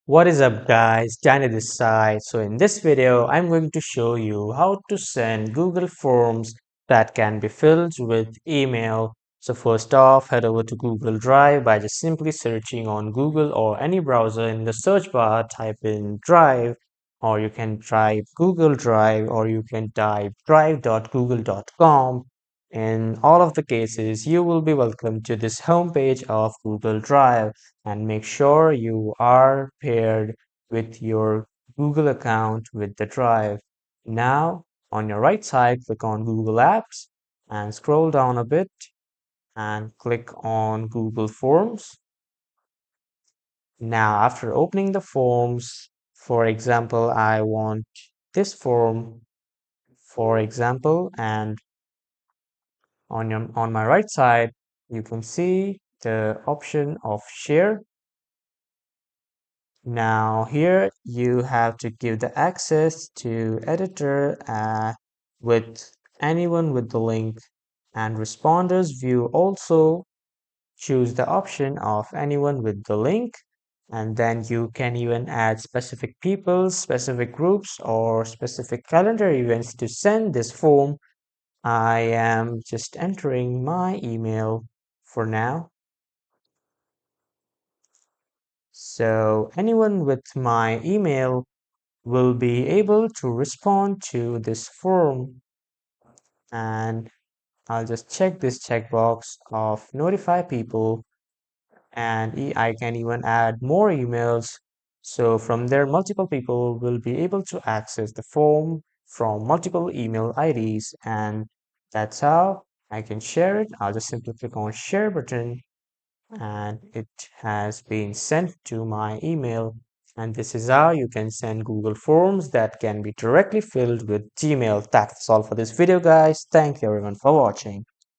What is up guys, Danny this side. So in this video, I'm going to show you how to send Google Forms that can be filled with email. So first off, head over to Google Drive by just simply searching on Google or any browser in the search bar, type in Drive, or you can type Google Drive, or you can type drive.google.com. In all of the cases, you will be welcome to this homepage of Google Drive, and make sure you are paired with your Google account with the Drive. Now, on your right side, click on Google Apps and scroll down a bit and click on Google Forms. Now, after opening the forms, for example, I want this form, for example, and on my right side, you can see the option of share. Now here you have to give the access to editor with anyone with the link, and responders view also choose the option of anyone with the link, and then you can even add specific people, specific groups, or specific calendar events to send this form. I am just entering my email for now. So anyone with my email will be able to respond to this form, and I'll just check this checkbox of notify people, and I can even add more emails. So from there, multiple people will be able to access the form from multiple email IDs, and that's how I can share it. I'll just simply click on share button, and it has been sent to my email. And this is how you can send Google Forms that can be directly filled with Gmail. That's all for this video, guys. Thank you everyone for watching.